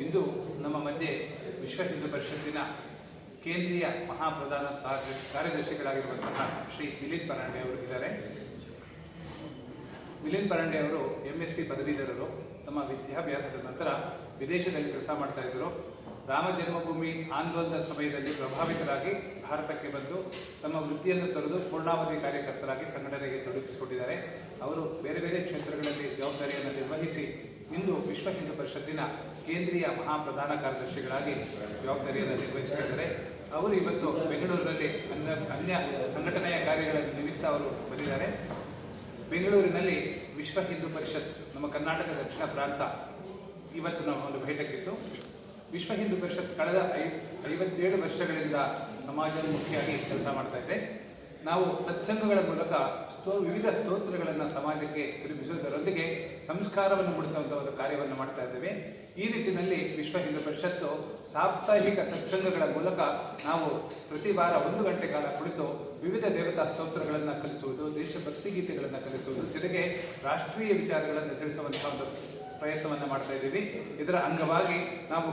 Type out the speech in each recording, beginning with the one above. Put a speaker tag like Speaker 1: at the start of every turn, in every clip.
Speaker 1: ಇಂದು ನಮ್ಮ ಮಧ್ಯೆ ವಿಶ್ವ ಹಿಂದೂ ಪರಿಷತ್ತಿನ ಕೇಂದ್ರೀಯ ಮಹಾಪ್ರಧಾನ ಕಾರ್ಯದರ್ಶಿಗಳಾಗಿರುವಂತಹ ಶ್ರೀ ಮಿಲಿಂದ್ ಪರಾಂಡೆ ಅವರು ಇದ್ದಾರೆ. ಮಿಲಿಂದ್ ಪರಾಂಡೆ ಅವರು MSc ಪದವೀಧರರು. ತಮ್ಮ ವಿದ್ಯಾಭ್ಯಾಸದ ನಂತರ ವಿದೇಶದಲ್ಲಿ ಕೆಲಸ ಮಾಡ್ತಾ ಇದ್ದರು. ರಾಮ ಜನ್ಮಭೂಮಿ ಆಂದೋಲನದ ಸಮಯದಲ್ಲಿ ಪ್ರಭಾವಿತರಾಗಿ ಭಾರತಕ್ಕೆ ಬಂದು ತಮ್ಮ ವೃತ್ತಿಯನ್ನು ತೊರೆದು ಪೂರ್ಣಾವಧಿ ಕಾರ್ಯಕರ್ತರಾಗಿ ಸಂಘಟನೆಗೆ ತೊಡಗಿಸಿಕೊಂಡಿದ್ದಾರೆ. ಅವರು ಬೇರೆ ಬೇರೆ ಕ್ಷೇತ್ರಗಳಲ್ಲಿ ಜವಾಬ್ದಾರಿಯನ್ನು ನಿರ್ವಹಿಸಿ ಇಂದು ವಿಶ್ವ ಹಿಂದೂ ಪರಿಷತ್ತಿನ ಕೇಂದ್ರೀಯ ಮಹಾಪ್ರಧಾನ ಕಾರ್ಯದರ್ಶಿಗಳಾಗಿ ಜವಾಬ್ದಾರಿಯನ್ನು ನಿರ್ವಹಿಸ್ತಾ ಇದ್ದಾರೆ. ಅವರು ಇವತ್ತು ಬೆಂಗಳೂರಿನಲ್ಲಿ ಅನ್ಯ ಸಂಘಟನೆಯ ಕಾರ್ಯಗಳ ನಿಮಿತ್ತ ಅವರು ಬಂದಿದ್ದಾರೆ. ಬೆಂಗಳೂರಿನಲ್ಲಿ ವಿಶ್ವ ಹಿಂದೂ ಪರಿಷತ್ ನಮ್ಮ ಕರ್ನಾಟಕ ದಕ್ಷಿಣ ಪ್ರಾಂತ ಇವತ್ತು ನಾವು ಒಂದು ಭೇಟಕ್ಕಿತ್ತು. ವಿಶ್ವ ಹಿಂದೂ ಪರಿಷತ್ ಕಳೆದ 57 ವರ್ಷಗಳಿಂದ ಸಮಾಜೋನ್ಮುಖಿಯಾಗಿ ಕೆಲಸ ಮಾಡ್ತಾ ಇದೆ. ನಾವು ಸತ್ಸಂಗಗಳ ಮೂಲಕ ವಿವಿಧ ಸ್ತೋತ್ರಗಳನ್ನು ಸಮಾಜಕ್ಕೆ ತಲುಪಿಸುವುದರೊಂದಿಗೆ ಸಂಸ್ಕಾರವನ್ನು ಮೂಡಿಸುವಂಥ ಒಂದು ಕಾರ್ಯವನ್ನು ಮಾಡ್ತಾ ಇದ್ದೇವೆ. ಈ ನಿಟ್ಟಿನಲ್ಲಿ ವಿಶ್ವ ಹಿಂದೂ ಪರಿಷತ್ತು ಸಾಪ್ತಾಹಿಕ ಸತ್ಸಂಗಗಳ ಮೂಲಕ ನಾವು ಪ್ರತಿ ವಾರ 1 ಗಂಟೆ ಕಾಲ ಕುಳಿತು ವಿವಿಧ ದೇವತಾ ಸ್ತೋತ್ರಗಳನ್ನು ಕಲಿಸುವುದು, ದೇಶಭಕ್ತಿ ಗೀತೆಗಳನ್ನು ಕಲಿಸುವುದು, ಜೊತೆಗೆ ರಾಷ್ಟ್ರೀಯ ವಿಚಾರಗಳನ್ನು ತಿಳಿಸುವಂಥ ಒಂದು ಪ್ರಯತ್ನವನ್ನು ಮಾಡ್ತಾ ಇದ್ದೀವಿ. ಇದರ ಅಂಗವಾಗಿ ನಾವು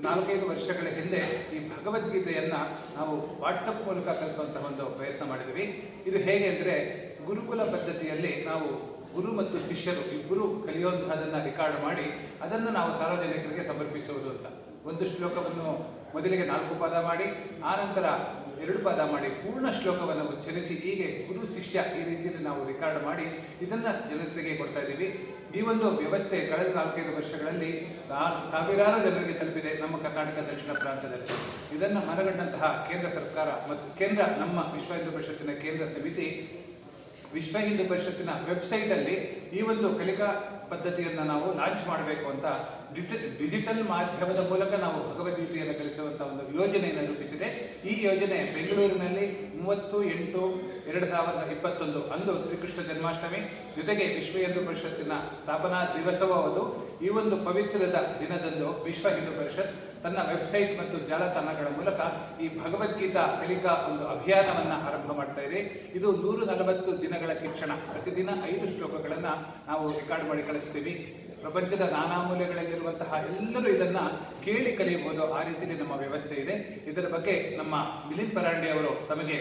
Speaker 1: 4-5 ವರ್ಷಗಳ ಹಿಂದೆ ಈ ಭಗವದ್ಗೀತೆಯನ್ನು ನಾವು ವಾಟ್ಸಪ್ ಮೂಲಕ ಕಲಿಸುವಂತಹ ಒಂದು ಪ್ರಯತ್ನ ಮಾಡಿದ್ವಿ. ಇದು ಹೇಗೆ ಅಂದರೆ, ಗುರುಕುಲ ಪದ್ಧತಿಯಲ್ಲಿ ನಾವು ಗುರು ಮತ್ತು ಶಿಷ್ಯರು ಇಬ್ಬರು ಕಲಿಯುವಂಥದ್ದನ್ನು ರೆಕಾರ್ಡ್ ಮಾಡಿ ಅದನ್ನು ನಾವು ಸಾರ್ವಜನಿಕರಿಗೆ ಸಮರ್ಪಿಸುವುದು ಅಂತ. ಒಂದು ಶ್ಲೋಕವನ್ನು ಮೊದಲಿಗೆ 4 ಪಾದ ಮಾಡಿ, ಆನಂತರ 2 ಪಾದ ಮಾಡಿ ಪೂರ್ಣ ಶ್ಲೋಕವನ್ನು ಉಚ್ಚರಿಸಿ, ಹೀಗೆ ಗುರು ಶಿಷ್ಯ ಈ ರೀತಿಯಲ್ಲಿ ನಾವು ರೆಕಾರ್ಡ್ ಮಾಡಿ ಇದನ್ನು ಜನತೆಗೆ ಕೊಡ್ತಾ ಇದ್ದೀವಿ. ಈ ಒಂದು ವ್ಯವಸ್ಥೆ ಕಳೆದ 4-5 ವರ್ಷಗಳಲ್ಲಿ ಸಾವಿರಾರು ಜನರಿಗೆ ತಲುಪಿದೆ ನಮ್ಮ ಕರ್ನಾಟಕ ದಕ್ಷಿಣ ಪ್ರಾಂತದಲ್ಲಿ. ಇದನ್ನು ಮನಗಂಡಂತಹ ಕೇಂದ್ರ ಸರ್ಕಾರ ಮತ್ತು ನಮ್ಮ ವಿಶ್ವ ಹಿಂದೂ ಪರಿಷತ್ತಿನ ಕೇಂದ್ರ ಸಮಿತಿ ವಿಶ್ವ ಹಿಂದೂ ಪರಿಷತ್ತಿನ ವೆಬ್ಸೈಟಲ್ಲಿ ಈ ಒಂದು ಕಲಿಕಾ ಪದ್ಧತಿಯನ್ನು ನಾವು ಲಾಂಚ್ ಮಾಡಬೇಕು ಅಂತ ಡಿಜಿಟಲ್ ಮಾಧ್ಯಮದ ಮೂಲಕ ನಾವು ಭಗವದ್ಗೀತೆಯನ್ನು ಕಲಿಸುವಂಥ ಒಂದು ಯೋಜನೆಯನ್ನು ರೂಪಿಸಿದೆ. ಈ ಯೋಜನೆ ಬೆಂಗಳೂರಿನಲ್ಲಿ 30/8/2021 ಅಂದು ಶ್ರೀಕೃಷ್ಣ ಜನ್ಮಾಷ್ಟಮಿ, ಜೊತೆಗೆ ವಿಶ್ವ ಹಿಂದೂ ಪರಿಷತ್ತಿನ ಸ್ಥಾಪನಾ ದಿವಸವೂ ಅದು. ಈ ಒಂದು ಪವಿತ್ರದ ದಿನದಂದು ವಿಶ್ವ ಹಿಂದೂ ಪರಿಷತ್ ತನ್ನ ವೆಬ್ಸೈಟ್ ಮತ್ತು ಜಾಲತಾಣಗಳ ಮೂಲಕ ಈ ಭಗವದ್ಗೀತಾ ಕಲಿಕಾ ಒಂದು ಅಭಿಯಾನವನ್ನು ಆರಂಭ ಮಾಡ್ತಾ ಇದೆ. ಇದು 140 ದಿನಗಳ ಶಿಕ್ಷಣ. ಪ್ರತಿದಿನ 5 ಶ್ಲೋಕಗಳನ್ನು ನಾವು ರೆಕಾರ್ಡ್ ಮಾಡಿ ಕಳಿಸ್ತೀವಿ. ಪ್ರಪಂಚದ ನಾನಾ ಮೂಲೆಗಳಲ್ಲಿರುವಂತಹ ಎಲ್ಲರೂ ಇದನ್ನು ಕೇಳಿ ಕಲಿಯಬಹುದು. ಆ ರೀತಿಯಲ್ಲಿ ನಮ್ಮ ವ್ಯವಸ್ಥೆ ಇದೆ. ಇದರ ಬಗ್ಗೆ ನಮ್ಮ ಮಿಲಿಂದ್ ಪರಾಂಡೆ ಅವರು ತಮಗೆ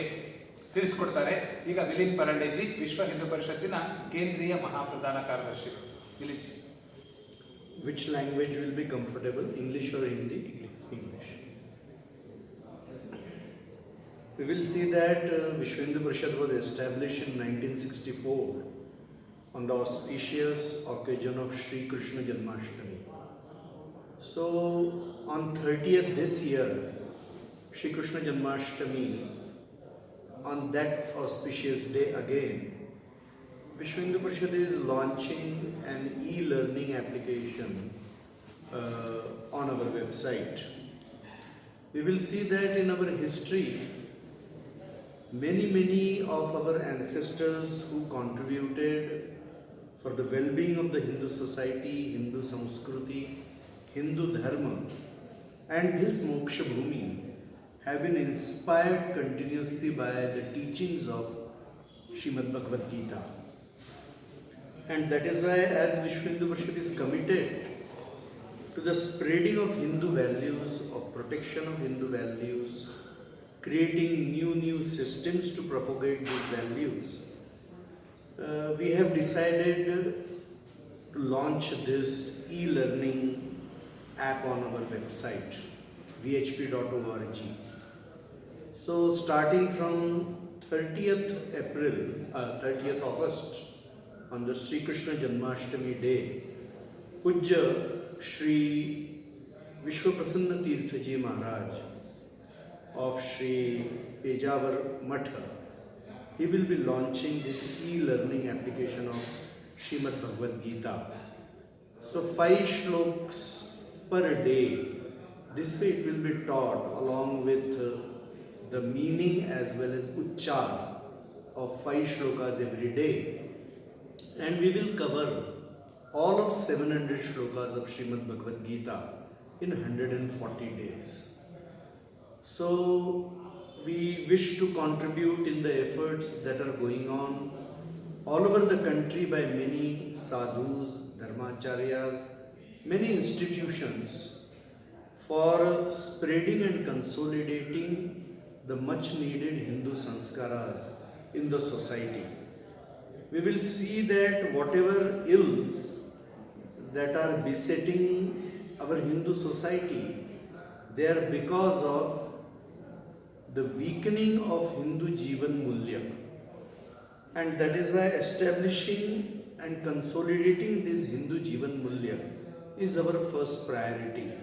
Speaker 1: ತಿಳಿಸಿಕೊಡ್ತಾರೆ. ಈಗ ಮಿಲಿಂದ್ ಪರಾಂಡೆಜಿ ವಿಶ್ವ ಹಿಂದೂ ಪರಿಷತ್ತಿನ ಕೇಂದ್ರೀಯ ಮಹಾಪ್ರಧಾನ ಕಾರ್ಯದರ್ಶಿಗಳು. Milind G.
Speaker 2: Which language will be comfortable, English or Hindi? English. We will see that Vishwa Hindu Parishad was established in 1964 on the auspicious occasion of Shri Krishna Janmashtami. So on 30th this year, Shri Krishna Janmashtami, on that auspicious day again, Vishwa Hindu Parishad is launching an e-learning application on our website. We will see that in our history, many of our ancestors who contributed for the well-being of the Hindu society, Hindu Sanskriti, Hindu Dharma, and this Moksha Bhumi have been inspired continuously by the teachings of Srimad Bhagavad Gita. And that is why, as Vishwa Hindu Parishad is committed to the spreading of Hindu values, of protection of Hindu values, creating new systems to propagate these values, we have decided to launch this e-learning app on our website, vhp.org. So starting from 30th August, on the Sri Krishna Janmashtami day, Pujya Shri Vishwaprasanna Tirtha Ji Maharaj of Shri Pejavar Matha, he will be launching this e-learning application of Srimad Bhagavad Gita. So 5 shloks per day. This way it will be taught along with the meaning as well as uchchar of 5 shlokas every day. And we will cover all of 700 shlokas of Srimad Bhagavad Gita in 140 days. So we wish to contribute in the efforts that are going on all over the country by many sadhus, dharmacharyas, many institutions for spreading and consolidating the much needed Hindu sanskaras in the society. We will see that whatever ills that are besetting our Hindu society, they are because of the weakening of Hindu Jivan Mulya. And that is why establishing and consolidating this Hindu Jivan Mulya is our first priority.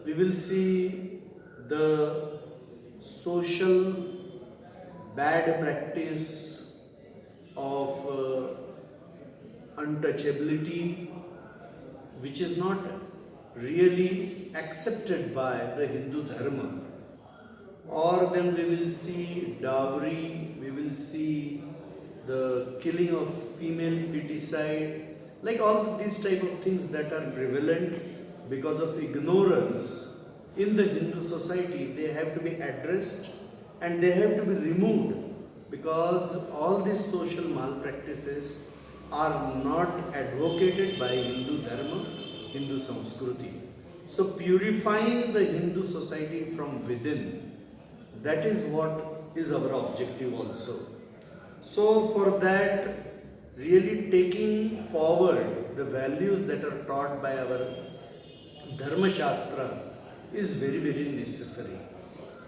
Speaker 2: We will see the social bad practice of untouchability, which is not really accepted by the Hindu Dharma. Or then we will see dowry, we will see the killing of female feticide, like all these type of things that are prevalent because of ignorance in the Hindu society. They have to be addressed and they have to be removed, because all these social malpractices are not advocated by Hindu Dharma, Hindu Samskruti. So purifying the Hindu society from within, that is what is our objective also. So for that, really taking forward the values that are taught by our Dharma Shastras is very, very necessary.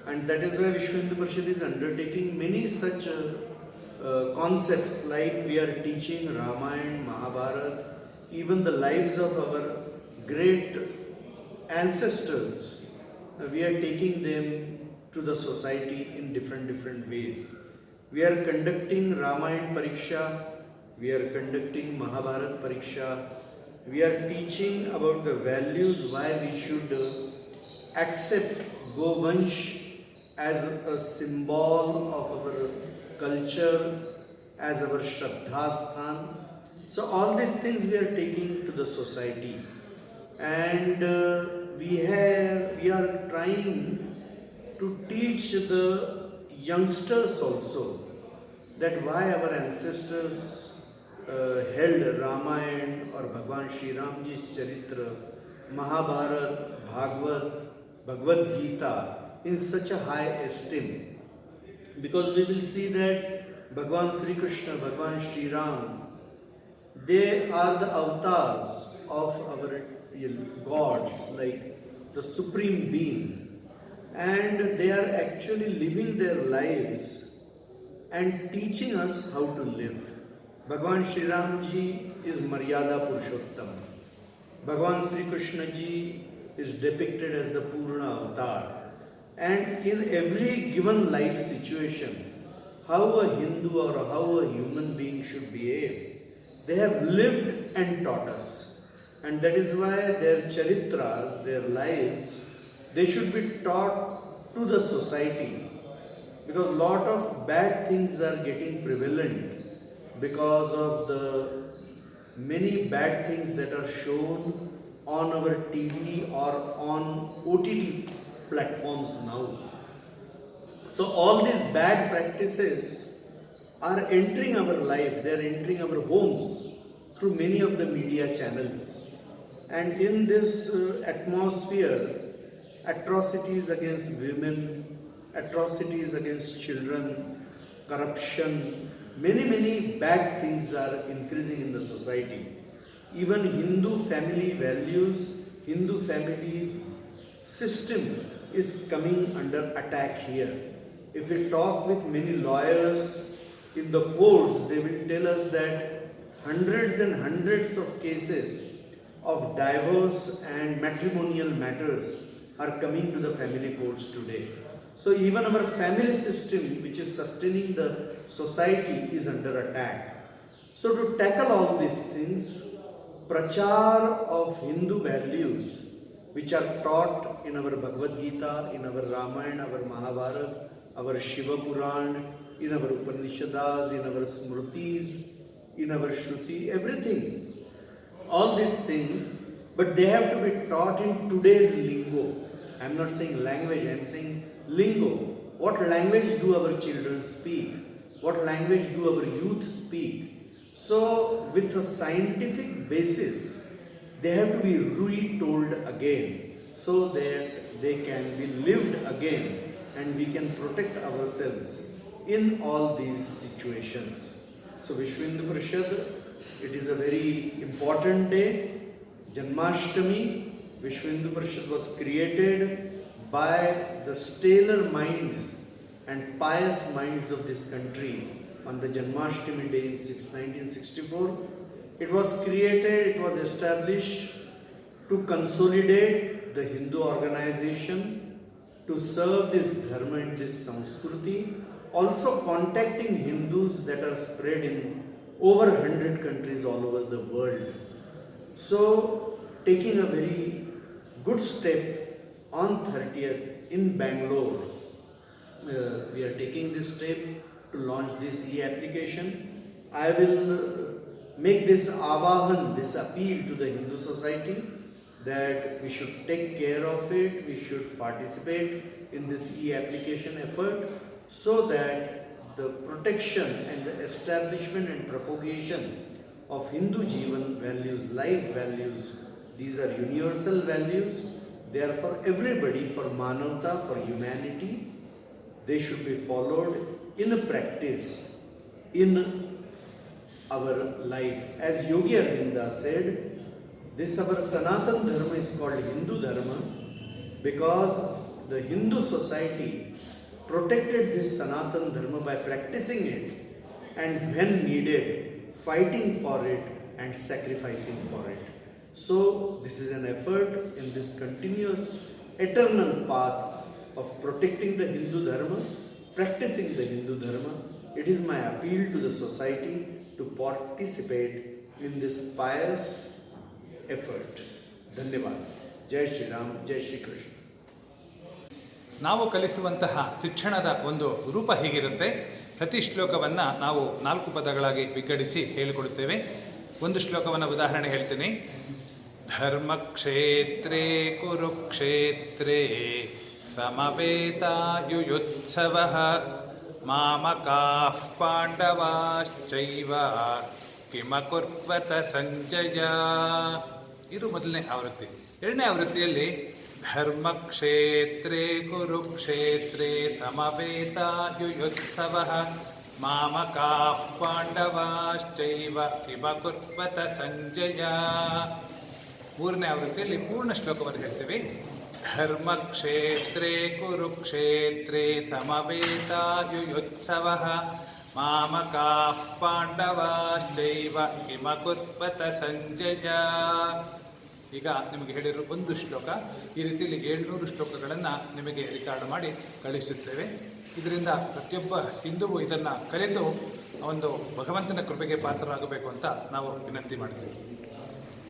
Speaker 2: And that is why Vishwa Hindu Parishad is undertaking many such concepts, like we are teaching Ramayana, Mahabharata, even the lives of our great ancestors. We are taking them to the society in different ways. We are conducting Ramayana Pariksha, we are conducting Mahabharata Pariksha, we are teaching about the values, why we should accept Govansh as a symbol of our culture, as our Shraddhasthan. So all these things we are taking to the society, and we are trying to teach the youngsters also that why our ancestors held Ramayana or Bhagwan Shri Ramji's Charitra, Mahabharata, Bhagavad Gita in such a high esteem. Because we will see that Bhagwan Sri Krishna, Bhagwan Shri Ram, they are the avatars of our gods, like the Supreme Being, and they are actually living their lives and teaching us how to live. Bhagwan Shri Ram ji is Maryada Purushottam. Bhagwan Sri Krishna ji is depicted as the Purna Avatar. And in every given life situation, how a Hindu or how a human being should behave, they have lived and taught us. And that is why their charitras, their lives, they should be taught to the society. Because a lot of bad things are getting prevalent because of the many bad things that are shown on our TV or on OTT platforms now. So all these bad practices are entering our life, they are entering our homes through many of the media channels. And in this atmosphere, atrocities against women, atrocities against children, corruption, many bad things are increasing in the society. Even Hindu family values, Hindu family system is coming under attack here. If we talk with many lawyers in the courts, they will tell us that hundreds and hundreds of cases of divorce and matrimonial matters are coming to the family courts today. So even our family system, which is sustaining the society, is under attack. So to tackle all these things, prachar of Hindu values, which are taught in our Bhagavad Gita, in our Ramayana, our Mahabharata, our Shiva Puran, in our Upanishads, in our Smritis, in our Shruti, everything. All these things, but they have to be taught in today's lingo. I am not saying language, I am saying lingo. What language do our children speak? What language do our youth speak? So, with a scientific basis, they have to be retold again. so that they can be lived again and we can protect ourselves in all these situations. So Vishwa Hindu Parishad, it is a very important day. Janmashtami, Vishwa Hindu Parishad was created by the stellar minds and pious minds of this country on the Janmashtami day in 1964. It was created, it was established to consolidate the Hindu organization, to serve this dharma and this samskruti, also contacting Hindus that are spread in over 100 countries all over the world. So, taking a very good step on 30th in Bangalore, we are taking this step to launch this e-application. I will make this avahan, this appeal to the Hindu society that we should take care of it, we should participate in this e-application effort so that the protection and the establishment and propagation of Hindu Jivan values, life values, these are universal values, they are for everybody, for Manavta, for humanity, they should be followed in a practice, in our life. As Yogi Arvinda said, this our Sanatan Dharma is called Hindu Dharma because the Hindu society protected this Sanatan Dharma by practicing it and when needed, fighting for it and sacrificing for it. So this is an effort in this continuous eternal path of protecting the Hindu Dharma, practicing the Hindu Dharma. It is my appeal to the society to participate in this pious effort. Dhanyavad. Jai Shri Ram, Jai Shri Krishna.
Speaker 1: ನಾವು ಕಲಿಸುವಂತಹ ಶಿಕ್ಷಣದ ಒಂದು ರೂಪ ಹೀಗಿರುತ್ತೆ. ಪ್ರತಿ ಶ್ಲೋಕವನ್ನು ನಾವು 4 ಪದಗಳಾಗಿ ವಿಂಗಡಿಸಿ ಹೇಳಿಕೊಡುತ್ತೇವೆ. ಒಂದು ಶ್ಲೋಕವನ್ನು ಉದಾಹರಣೆ ಹೇಳ್ತೀನಿ. ಧರ್ಮಕ್ಷೇತ್ರೇ ಕುರುಕ್ಷೇತ್ರೇ ಸಮವೇತಾಯುಯುತ್ಸವಃ ಮಾಮಕಾಃ ಪಾಂಡವಾಶ್ಚೈವ ಕಿಮಕುರ್ವತ ಸಂಜಯ. ಇದು ಮೊದಲನೇ ಆವೃತ್ತಿ. ಎರಡನೇ ಆವೃತ್ತಿಯಲ್ಲಿ ಧರ್ಮಕ್ಷೇತ್ರೇ ಕುರುಕ್ಷೇತ್ರೇ ಸಮವೇತಾಯುಯುತ್ಸವಃ ಮಾಮಕಾಃ ಪಾಂಡವಾಶ್ಚೈವ ಕಿಮಕುರ್ವತ ಸಂಜಯ. ಮೂರನೇ ಆವೃತ್ತಿಯಲ್ಲಿ ಪೂರ್ಣ ಶ್ಲೋಕವನ್ನು ಹೇಳ್ತೀವಿ. ಧರ್ಮಕ್ಷೇತ್ರೇ ಕುರುಕ್ಷೇತ್ರೇ ಸಮವೇತಾಯುಯುತ್ಸವಃ ಮಾಮಕಾಃ ಪಾಂಡವಾಶ್ಚೈವ ಕಿಮಕುರ್ವತ ಸಂಜಯ. ಈಗ ನಿಮಗೆ ಹೇಳಿರೋ ಒಂದು ಶ್ಲೋಕ, ಈ ರೀತಿಯಲ್ಲಿ 700 ಶ್ಲೋಕಗಳನ್ನು ನಿಮಗೆ ರೆಕಾರ್ಡ್ ಮಾಡಿ ಕಳಿಸುತ್ತೇವೆ. ಇದರಿಂದ ಪ್ರತಿಯೊಬ್ಬ ಹಿಂದುವು ಇದನ್ನು ಕಲಿತು ಒಂದು ಭಗವಂತನ ಕೃಪೆಗೆ ಪಾತ್ರರಾಗಬೇಕು ಅಂತ ನಾವು ವಿನಂತಿ ಮಾಡ್ತೀವಿ.